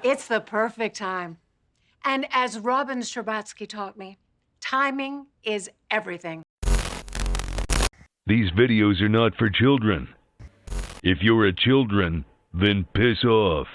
It's the perfect time. And as Robin Scherbatsky taught me, timing is everything. These videos are not for children. If you're a children, then piss off.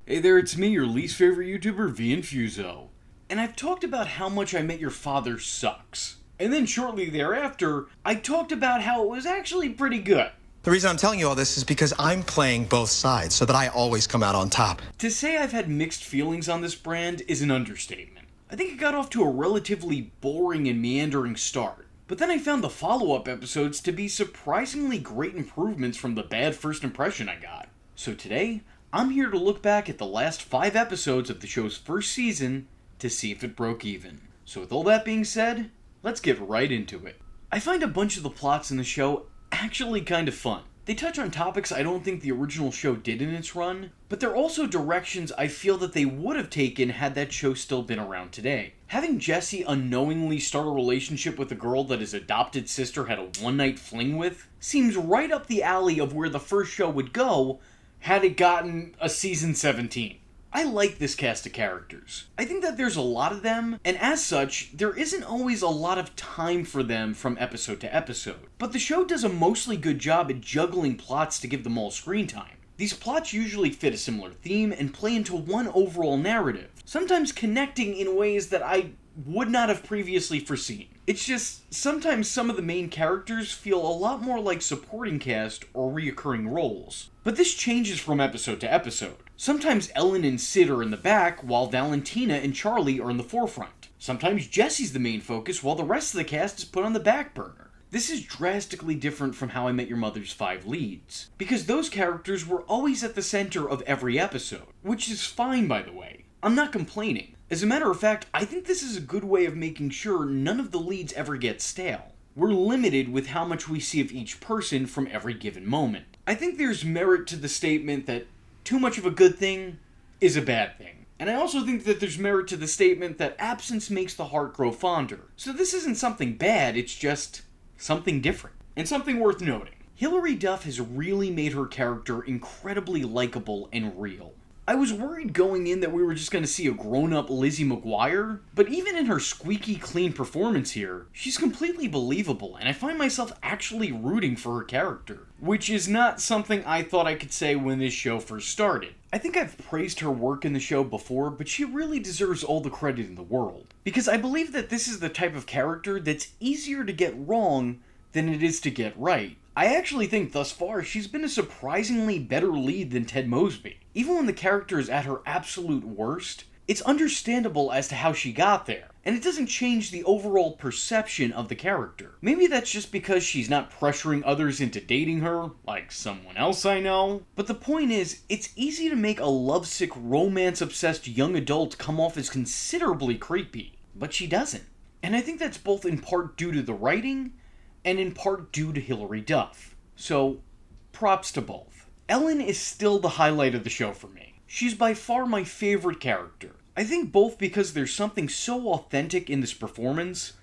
Hey there, it's me, your least favorite YouTuber, Infuso. And I've talked about how much I Met Your Father sucks. And then shortly thereafter, I talked about how it was actually pretty good. The reason I'm telling you all this is because I'm playing both sides so that I always come out on top. To say I've had mixed feelings on this brand is an understatement. I think it got off to a relatively boring and meandering start. But then I found the follow-up episodes to be surprisingly great improvements from the bad first impression I got. So today, I'm here to look back at the last 5 episodes of the show's first season to see if it broke even. So with all that being said, let's get right into it. I find a bunch of the plots in the show actually kind of fun. They touch on topics I don't think the original show did in its run, but they're also directions I feel that they would have taken had that show still been around today. Having Jesse unknowingly start a relationship with a girl that his adopted sister had a one-night fling with seems right up the alley of where the first show would go had it gotten a season 17. I like this cast of characters. I think that there's a lot of them, and as such, there isn't always a lot of time for them from episode to episode. But the show does a mostly good job at juggling plots to give them all screen time. These plots usually fit a similar theme and play into one overall narrative, sometimes connecting in ways that I would not have previously foreseen. It's just, sometimes some of the main characters feel a lot more like supporting cast or reoccurring roles. But this changes from episode to episode. Sometimes Ellen and Sid are in the back, while Valentina and Charlie are in the forefront. Sometimes Jesse's the main focus, while the rest of the cast is put on the back burner. This is drastically different from How I Met Your Mother's 5 leads, because those characters were always at the center of every episode, which is fine, by the way. I'm not complaining. As a matter of fact, I think this is a good way of making sure none of the leads ever get stale. We're limited with how much we see of each person from every given moment. I think there's merit to the statement that too much of a good thing is a bad thing. And I also think that there's merit to the statement that absence makes the heart grow fonder. So this isn't something bad, it's just something different. And something worth noting. Hilary Duff has really made her character incredibly likable and real. I was worried going in that we were just going to see a grown-up Lizzie McGuire, but even in her squeaky clean performance here, she's completely believable, and I find myself actually rooting for her character, which is not something I thought I could say when this show first started. I think I've praised her work in the show before, but she really deserves all the credit in the world, because I believe that this is the type of character that's easier to get wrong than it is to get right. I actually think thus far she's been a surprisingly better lead than Ted Mosby. Even when the character is at her absolute worst, it's understandable as to how she got there, and it doesn't change the overall perception of the character. Maybe that's just because she's not pressuring others into dating her, like someone else I know. But the point is, it's easy to make a lovesick, romance-obsessed young adult come off as considerably creepy, but she doesn't. And I think that's both in part due to the writing, and in part due to Hilary Duff. So, props to both. Ellen is still the highlight of the show for me. She's by far my favorite character. I think both because there's something so authentic in this performance,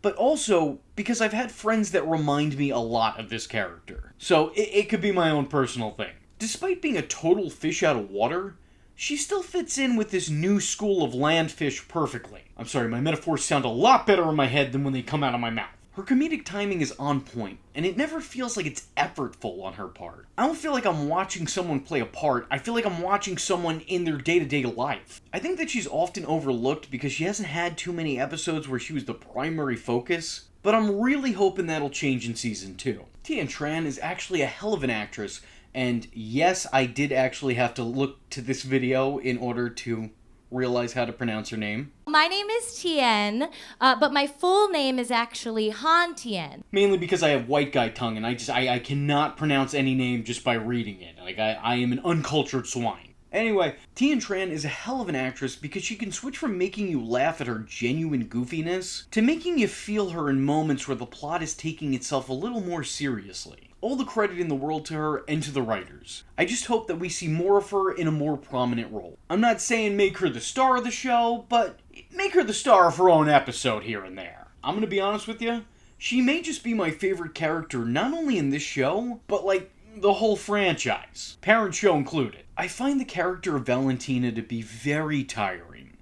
but also because I've had friends that remind me a lot of this character. So, it could be my own personal thing. Despite being a total fish out of water, she still fits in with this new school of land fish perfectly. I'm sorry, my metaphors sound a lot better in my head than when they come out of my mouth. Her comedic timing is on point, and it never feels like it's effortful on her part. I don't feel like I'm watching someone play a part, I feel like I'm watching someone in their day-to-day life. I think that she's often overlooked because she hasn't had too many episodes where she was the primary focus, but I'm really hoping that'll change in season 2. Tien Tran is actually a hell of an actress, and yes, I did actually have to look to this video in order to realize how to pronounce her name. My name is Tien, but my full name is actually Han Tien. Mainly because I have white guy tongue and I cannot pronounce any name just by reading it. Like, I am an uncultured swine. Anyway, Tien Tran is a hell of an actress because she can switch from making you laugh at her genuine goofiness to making you feel her in moments where the plot is taking itself a little more seriously. All the credit in the world to her and to the writers. I just hope that we see more of her in a more prominent role. I'm not saying make her the star of the show, but make her the star of her own episode here and there. I'm gonna be honest with you, she may just be my favorite character not only in this show, but like the whole franchise, parent show included. I find the character of Valentina to be very tiring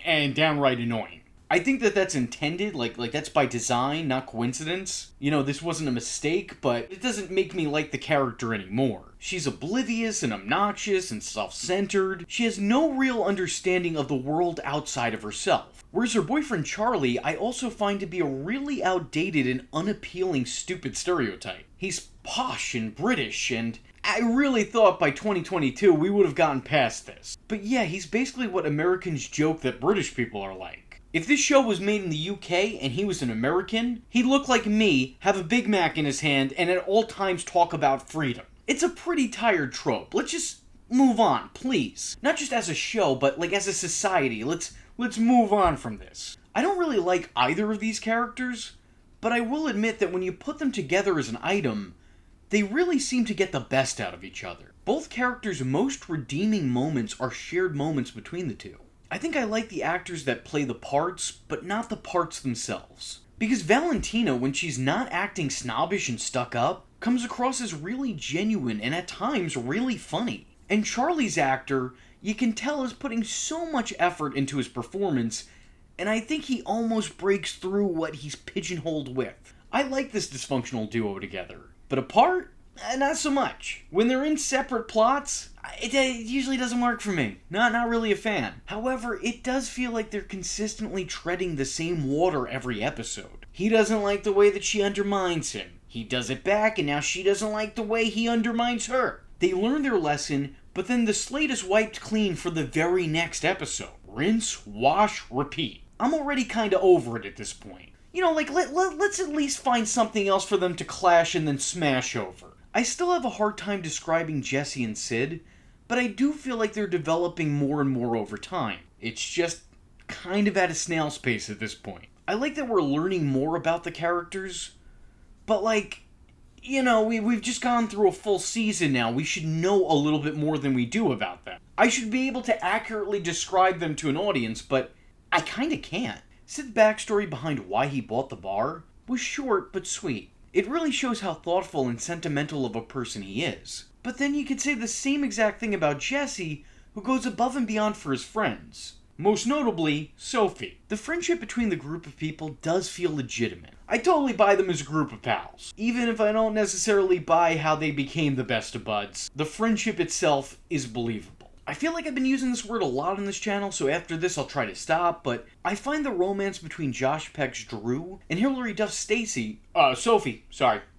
and downright annoying. I think that that's intended, like that's by design, not coincidence. You know, this wasn't a mistake, but it doesn't make me like the character anymore. She's oblivious and obnoxious and self-centered. She has no real understanding of the world outside of herself. Whereas her boyfriend Charlie, I also find to be a really outdated and unappealing stupid stereotype. He's posh and British, and I really thought by 2022 we would have gotten past this. But yeah, he's basically what Americans joke that British people are like. If this show was made in the UK and he was an American, he'd look like me, have a Big Mac in his hand, and at all times talk about freedom. It's a pretty tired trope. Let's just move on, please. Not just as a show, but like as a society. Let's move on from this. I don't really like either of these characters, but I will admit that when you put them together as an item, they really seem to get the best out of each other. Both characters' most redeeming moments are shared moments between the two. I think I like the actors that play the parts, but not the parts themselves. Because Valentina, when she's not acting snobbish and stuck up, comes across as really genuine and at times really funny. And Charlie's actor, you can tell, is putting so much effort into his performance, and I think he almost breaks through what he's pigeonholed with. I like this dysfunctional duo together, but apart, not so much. When they're in separate plots, it usually doesn't work for me. Not really a fan. However, it does feel like they're consistently treading the same water every episode. He doesn't like the way that she undermines him. He does it back, and now she doesn't like the way he undermines her. They learn their lesson, but then the slate is wiped clean for the very next episode. Rinse, wash, repeat. I'm already kinda over it at this point. You know, like, let's at least find something else for them to clash and then smash over. I still have a hard time describing Jesse and Sid, but I do feel like they're developing more and more over time. It's just kind of at a snail's pace at this point. I like that we're learning more about the characters, but like, you know, we've just gone through a full season now. We should know a little bit more than we do about them. I should be able to accurately describe them to an audience, but I kinda can't. Sid's backstory behind why he bought the bar was short but sweet. It really shows how thoughtful and sentimental of a person he is. But then you could say the same exact thing about Jesse, who goes above and beyond for his friends. Most notably, Sophie. The friendship between the group of people does feel legitimate. I totally buy them as a group of pals. Even if I don't necessarily buy how they became the best of buds, the friendship itself is believable. I feel like I've been using this word a lot on this channel, so after this I'll try to stop, but I find the romance between Josh Peck's Drew and Hilary Duff's Sophie,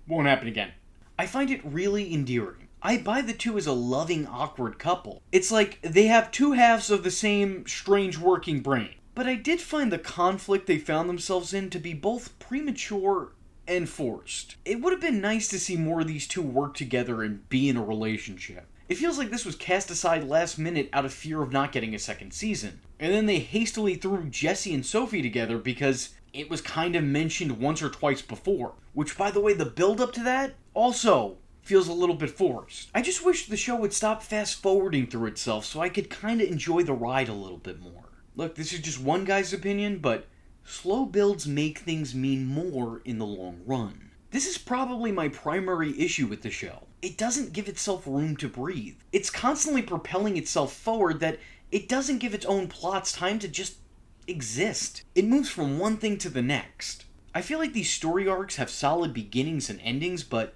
won't happen again. I find it really endearing. I buy the two as a loving, awkward couple. It's like they have two halves of the same strange working brain. But I did find the conflict they found themselves in to be both premature and forced. It would have been nice to see more of these two work together and be in a relationship. It feels like this was cast aside last minute out of fear of not getting a second season. And then they hastily threw Jesse and Sophie together because it was kind of mentioned once or twice before. Which, by the way, the build-up to that also feels a little bit forced. I just wish the show would stop fast-forwarding through itself so I could kind of enjoy the ride a little bit more. Look, this is just one guy's opinion, but slow builds make things mean more in the long run. This is probably my primary issue with the show. It doesn't give itself room to breathe. It's constantly propelling itself forward that it doesn't give its own plots time to just exist. It moves from one thing to the next. I feel like these story arcs have solid beginnings and endings, but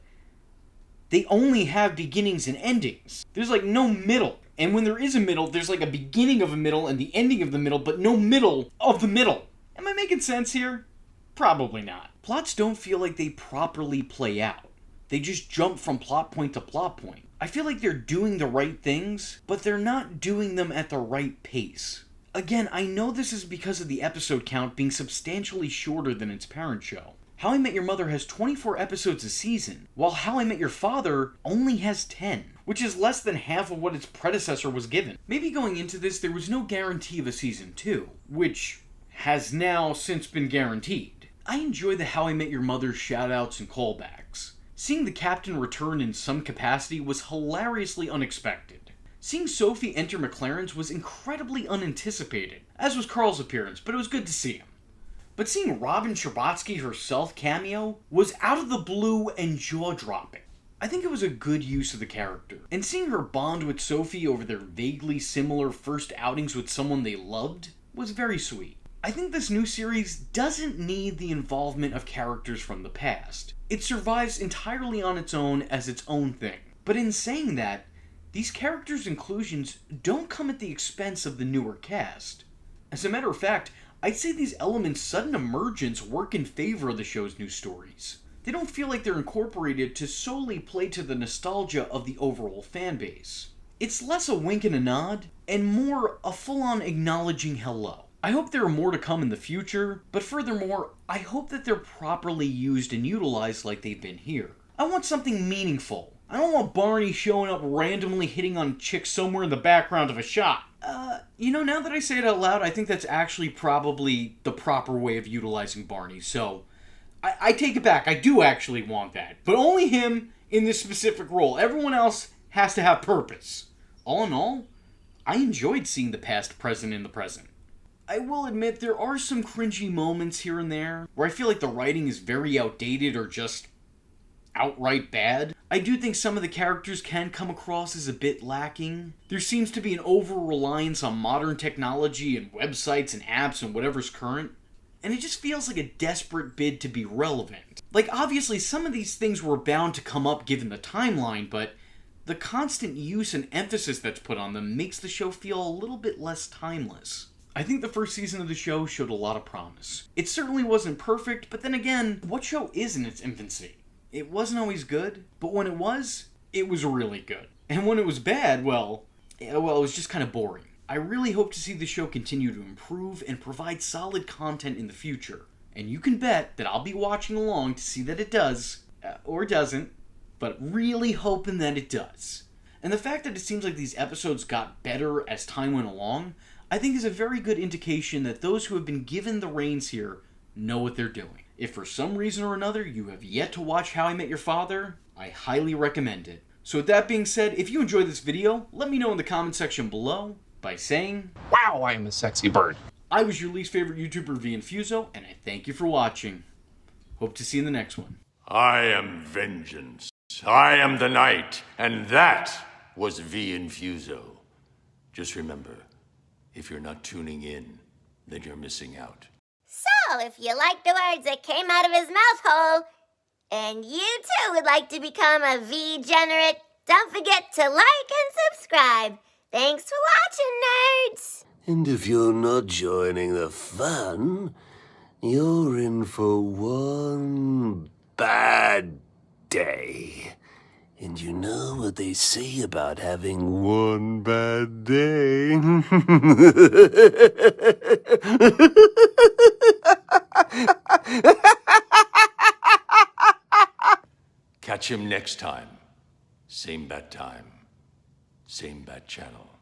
they only have beginnings and endings. There's like no middle. And when there is a middle, there's like a beginning of a middle and the ending of the middle, but no middle of the middle. Am I making sense here? Probably not. Plots don't feel like they properly play out. They just jump from plot point to plot point. I feel like they're doing the right things, but they're not doing them at the right pace. Again, I know this is because of the episode count being substantially shorter than its parent show. How I Met Your Mother has 24 episodes a season, while How I Met Your Father only has 10, which is less than half of what its predecessor was given. Maybe going into this, there was no guarantee of a season 2, which has now since been guaranteed. I enjoy the How I Met Your Mother shoutouts and callbacks. Seeing the captain return in some capacity was hilariously unexpected. Seeing Sophie enter McLaren's was incredibly unanticipated, as was Carl's appearance, but it was good to see him. But seeing Robin Scherbatsky herself cameo was out of the blue and jaw-dropping. I think it was a good use of the character, and seeing her bond with Sophie over their vaguely similar first outings with someone they loved was very sweet. I think this new series doesn't need the involvement of characters from the past. It survives entirely on its own as its own thing. But in saying that, these characters' inclusions don't come at the expense of the newer cast. As a matter of fact, I'd say these elements' sudden emergence work in favor of the show's new stories. They don't feel like they're incorporated to solely play to the nostalgia of the overall fanbase. It's less a wink and a nod, and more a full-on acknowledging hello. I hope there are more to come in the future, but furthermore, I hope that they're properly used and utilized like they've been here. I want something meaningful. I don't want Barney showing up randomly hitting on chicks somewhere in the background of a shot. Now that I say it out loud, I think that's actually probably the proper way of utilizing Barney, so I take it back. I do actually want that. But only him in this specific role. Everyone else has to have purpose. All in all, I enjoyed seeing the past, present, and the present. I will admit there are some cringy moments here and there where I feel like the writing is very outdated or just outright bad. I do think some of the characters can come across as a bit lacking. There seems to be an over-reliance on modern technology and websites and apps and whatever's current. And it just feels like a desperate bid to be relevant. Like, obviously, some of these things were bound to come up given the timeline, but the constant use and emphasis that's put on them makes the show feel a little bit less timeless. I think the first season of the show showed a lot of promise. It certainly wasn't perfect, but then again, what show is in its infancy? It wasn't always good, but when it was really good. And when it was bad, well, it was just kind of boring. I really hope to see the show continue to improve and provide solid content in the future. And you can bet that I'll be watching along to see that it does, or doesn't, but really hoping that it does. And the fact that it seems like these episodes got better as time went along, I think is a very good indication that those who have been given the reins here know what they're doing. If for some reason or another you have yet to watch How I Met Your Father, I highly recommend it. So with that being said, if you enjoyed this video, let me know in the comment section below by saying, "Wow, I am a sexy bird." I was your least favorite YouTuber, Infuso, and I thank you for watching. Hope to see you in the next one. I am vengeance. I am the night, and that was Infuso. Just remember, if you're not tuning in, then you're missing out. So, if you like the words that came out of his mouth hole, and you too would like to become a V-generate, don't forget to like and subscribe. Thanks for watching, nerds! And if you're not joining the fun, you're in for one bad day. And you know what they say about having one bad day? Catch him next time. Same bat time. Same bat channel.